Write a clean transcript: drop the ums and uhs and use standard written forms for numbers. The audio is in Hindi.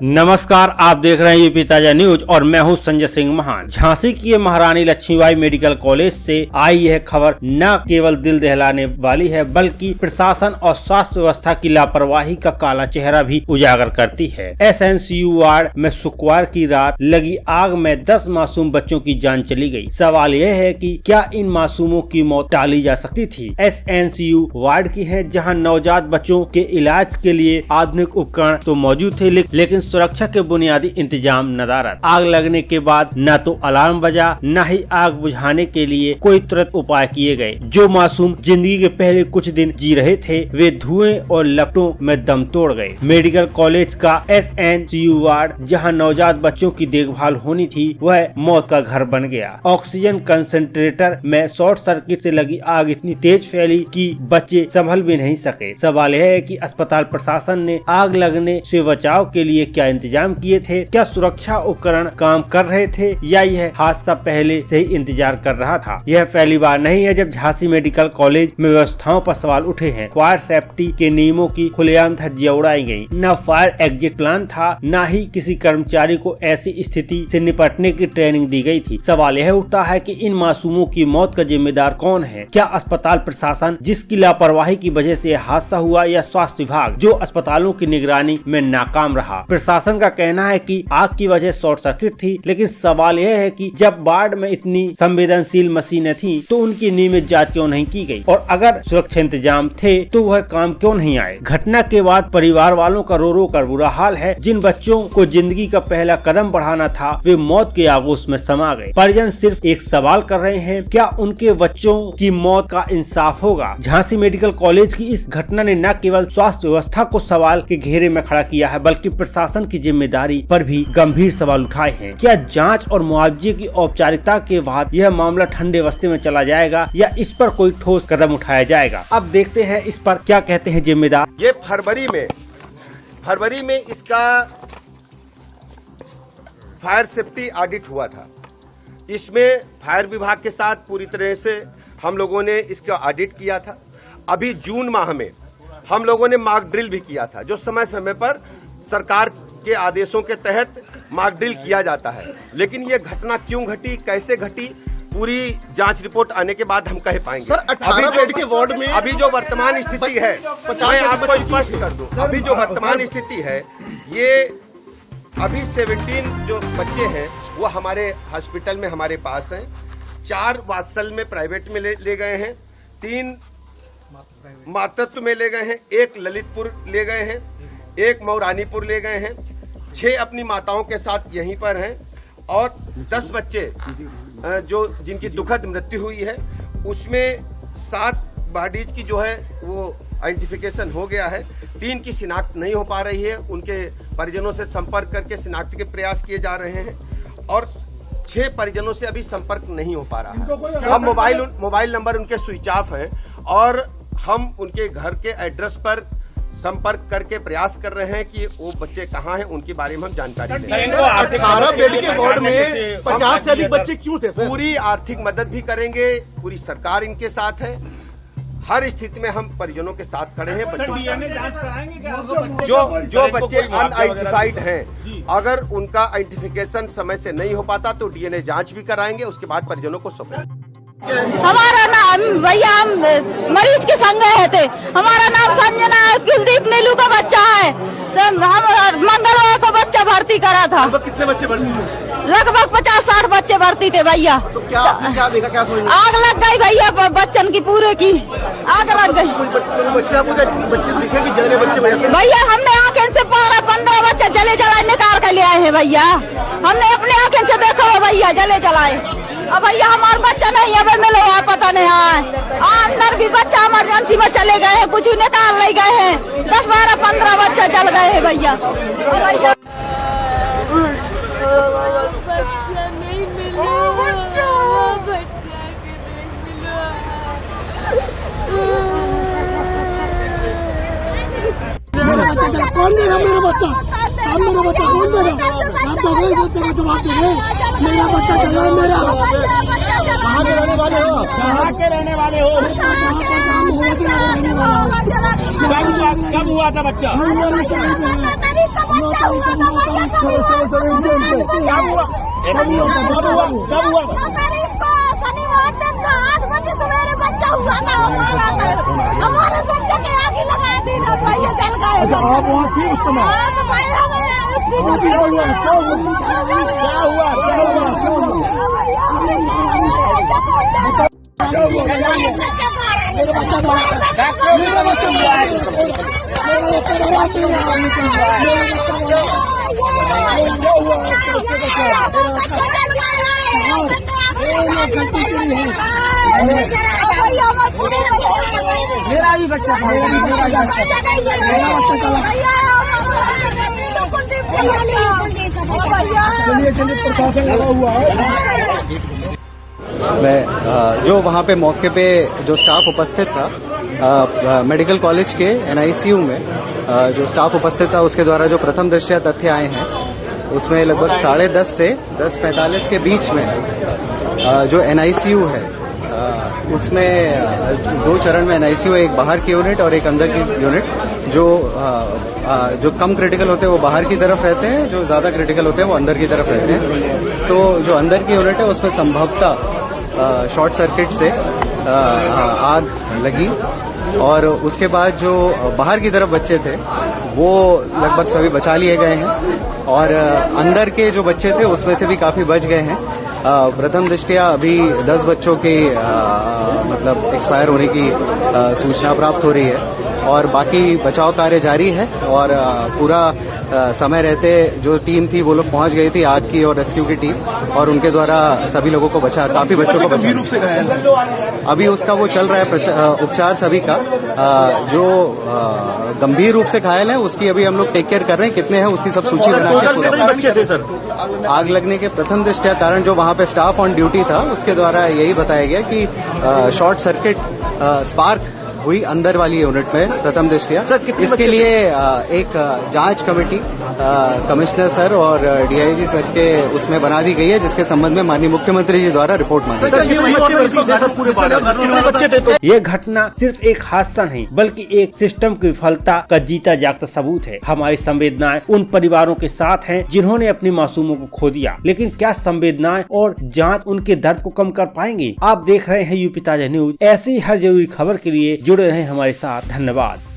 नमस्कार, आप देख रहे हैं यूपी ताजा न्यूज और मैं हूं संजय सिंह महान। झांसी की महारानी लक्ष्मीबाई मेडिकल कॉलेज से आई यह खबर न केवल दिल दहलाने वाली है बल्कि प्रशासन और स्वास्थ्य व्यवस्था की लापरवाही का काला चेहरा भी उजागर करती है। एसएनसीयू वार्ड में शुक्रवार की रात लगी आग में 10 मासूम बच्चों की जान चली गई। सवाल यह है कि क्या इन मासूमों की मौत टाली जा सकती थी। एसएनसीयू वार्ड की है जहां नवजात बच्चों के इलाज के लिए आधुनिक उपकरण तो मौजूद थे लेकिन सुरक्षा के बुनियादी इंतजाम नदारद। आग लगने के बाद न तो अलार्म बजा न ही आग बुझाने के लिए कोई तुरंत उपाय किए गए। जो मासूम जिंदगी के पहले कुछ दिन जी रहे थे वे धुएं और लपटों में दम तोड़ गए। मेडिकल कॉलेज का एसएनसीयू वार्ड जहां नवजात बच्चों की देखभाल होनी थी वह मौत का घर बन गया। ऑक्सीजन कंसंट्रेटर में शॉर्ट सर्किट से लगी आग इतनी तेज फैली कि बच्चे संभल भी नहीं सके। सवाल यह है कि अस्पताल प्रशासन ने आग लगने से बचाव के लिए क्या इंतजाम किए थे। क्या सुरक्षा उपकरण काम कर रहे थे या यह हादसा पहले से ही इंतजार कर रहा था। यह पहली बार नहीं है जब झांसी मेडिकल कॉलेज में व्यवस्थाओं पर सवाल उठे हैं। फायर सेफ्टी के नियमों की खुलेआम धज्जियां उड़ाई गयी। न फायर एग्जिट प्लान था न ही किसी कर्मचारी को ऐसी स्थिति से निपटने की ट्रेनिंग दी गई थी। सवाल यह उठता है कि इन मासूमों की मौत का जिम्मेदार कौन है। क्या अस्पताल प्रशासन जिसकी लापरवाही की वजह से हादसा हुआ या स्वास्थ्य विभाग जो अस्पतालों की निगरानी में नाकाम रहा। प्रशासन का कहना है कि आग की वजह शॉर्ट सर्किट थी, लेकिन सवाल यह है कि जब वार्ड में इतनी संवेदनशील मशीनें थीं, तो उनकी नियमित जांच क्यों नहीं की गई और अगर सुरक्षा इंतजाम थे तो वह काम क्यों नहीं आए। घटना के बाद परिवार वालों का रो रो कर बुरा हाल है। जिन बच्चों को जिंदगी का पहला कदम बढ़ाना था वे मौत के आगोश में समा गए। परिजन सिर्फ एक सवाल कर रहे हैं, क्या उनके बच्चों की मौत का इंसाफ होगा। झांसी मेडिकल कॉलेज की इस घटना ने न केवल स्वास्थ्य व्यवस्था को सवाल के घेरे में खड़ा किया है बल्कि प्रशासन की जिम्मेदारी पर भी गंभीर सवाल उठाए हैं। क्या जांच और मुआवजे की औपचारिकता के बाद यह मामला ठंडे बस्ते में चला जाएगा या इस पर कोई ठोस कदम उठाया जाएगा। अब देखते हैं इस पर क्या कहते हैं जिम्मेदार। ये फरवरी में इसका फायर सेफ्टी ऑडिट हुआ था। इसमें फायर विभाग के साथ पूरी तरह से हम लोगों ने इसका ऑडिट किया था। अभी जून माह में हम लोगों ने मॉक ड्रिल भी किया था, जो समय समय पर सरकार के आदेशों के तहत मॉक ड्रिल किया जाता है। लेकिन ये घटना क्यों घटी, कैसे घटी, पूरी जांच रिपोर्ट आने के बाद हम कह पाएंगे। सर, 18 बेड के वार्ड में अभी जो वर्तमान स्थिति है मैं आपको स्पष्ट कर दूं। अभी जो वर्तमान स्थिति है ये अभी 17 जो बच्चे हैं वो हमारे हॉस्पिटल में हमारे पास हैं। 4 वात्सल में प्राइवेट में ले गए हैं, 3 मातृत्व में ले गए हैं, 1 ललितपुर ले गए हैं, 1 मऊरानीपुर ले गए हैं, 6 अपनी माताओं के साथ यहीं पर हैं और 10 बच्चे जो जिनकी दुखद मृत्यु हुई है उसमें 7 बॉडीज की जो है वो आइडेंटिफिकेशन हो गया है। 3 की शिनाख्त नहीं हो पा रही है। उनके परिजनों से संपर्क करके शिनाख्त के प्रयास किए जा रहे हैं और 6 परिजनों से अभी संपर्क नहीं हो पा रहा है। हम मोबाइल नंबर उनके स्विच ऑफ हैं और हम उनके घर के एड्रेस पर संपर्क करके प्रयास कर रहे हैं कि वो बच्चे कहाँ हैं, उनके बारे में हम जानकारी लें। 18 बेड के वार्ड में 50 से अधिक बच्चे क्यों थे सर? पूरी आर्थिक मदद भी करेंगे, पूरी सरकार इनके साथ है। हर स्थिति में हम परिजनों के साथ खड़े हैं। बच्चों जो बच्चे अनआइडेंटिफाइड हैं, अगर उनका आइडेंटिफिकेशन समय से नहीं हो पाता तो डीएनए जांच भी कराएंगे, उसके बाद परिजनों को सौंपेंगे। हमारा नाम भैया, हम मरीज के संग गए थे। हमारा नाम संजना है, कुलदीप नीलू का बच्चा है। हम मंगलवार को बच्चा भर्ती करा था। कितने बच्चे भर्ती थे? लगभग 50-60 बच्चे भर्ती थे भैया। तो क्या देखा, क्या सोचा? आग लग गई भैया, बच्चन की पूरे की आग लग गई। बच्चे दिखे कि जले बच्चे भैया? हमने आंखें से 15 बच्चे जले जलाए निकाल कर ले आए हैं भैया। हमने अपने आंखें से देखा हो भैया, जले जलाए। अब भैया हमारा बच्चा नहीं है, मिलो है पता नहीं है। अंदर भी बच्चा इमरजेंसी में चले गए हैं, कुछ निकाल ले गए हैं। 10, 12, 15 बच्चा जल गए हैं भैया। भैया बच्चा नहीं मिला, बच्चा कौन देगा मेरा बच्चा? मेरा बच्चा कौन देगा? आप तो वही जो तेरा जवाब देंगे। मेरा बच्चा चला, मेरा कहाँ के रहने वाले हो? कहाँ के रहने वाले हो? हुआ था बच्चा? कब हुआ? शनिवार दिन 8 बजे सवेरे बच्चा हुआ था हमारे बच्चे के आगे लगा दी ना भैया जल गए। आप वहाँ थी उस समय? तो भाई हमें क्या हुआ? मेरा भी बच्चा मैं जो वहाँ पे मौके पे जो स्टाफ उपस्थित था मेडिकल कॉलेज के NICU में जो स्टाफ उपस्थित था उसके द्वारा जो प्रथम दृष्टया तथ्य आए हैं उसमें लगभग 10:30 से 10:45 के बीच में जो NICU है उसमें 2 चरण में NICU, एक बाहर की यूनिट और एक अंदर की यूनिट। जो कम क्रिटिकल होते हैं वो बाहर की तरफ रहते हैं, जो ज्यादा क्रिटिकल होते हैं वो अंदर की तरफ रहते हैं। तो जो अंदर की यूनिट है उसमें संभवतः शॉर्ट सर्किट से आग लगी और उसके बाद जो बाहर की तरफ बच्चे थे वो लगभग सभी बचा लिए गए हैं और अंदर के जो बच्चे थे उसमें से भी काफी बच गए हैं। प्रथम दृष्टया अभी 10 बच्चों के मतलब एक्सपायर होने की सूचना प्राप्त हो रही है और बाकी बचाव कार्य जारी है और पूरा समय रहते जो टीम थी वो लोग पहुंच गई थी, आग की और रेस्क्यू की टीम, और उनके द्वारा सभी लोगों को बचा, काफी बच्चों को बचा। अभी उसका वो चल रहा है उपचार सभी का। जो गंभीर रूप से घायल है उसकी अभी हम लोग टेक केयर कर रहे हैं, कितने हैं उसकी सब सूची बना के पूरा। बच्चे थे सर? आग लगने के प्रथम दृष्टया कारण जो वहां पे स्टाफ ऑन ड्यूटी था उसके द्वारा यही बताया गया कि शॉर्ट सर्किट स्पार्क हुई अंदर वाली यूनिट में प्रथम दृष्टया। इसके लिए एक जांच कमेटी कमिश्नर सर और DIG सर के उसमें बना दी गई है, जिसके संबंध में माननीय मुख्यमंत्री जी द्वारा रिपोर्ट मांगी गई। ये घटना सिर्फ एक हादसा नहीं बल्कि एक सिस्टम की विफलता का जीता जागता सबूत है। हमारी संवेदनाएं उन परिवारों के साथ हैं जिन्होंने अपनी मासूमों को खो दिया, लेकिन क्या संवेदनाएं और जांच उनके दर्द को कम कर पाएंगी? आप देख रहे हैं यूपी ताजा न्यूज। ऐसी हर जरूरी खबर के लिए जुड़े रहें हमारे साथ। धन्यवाद।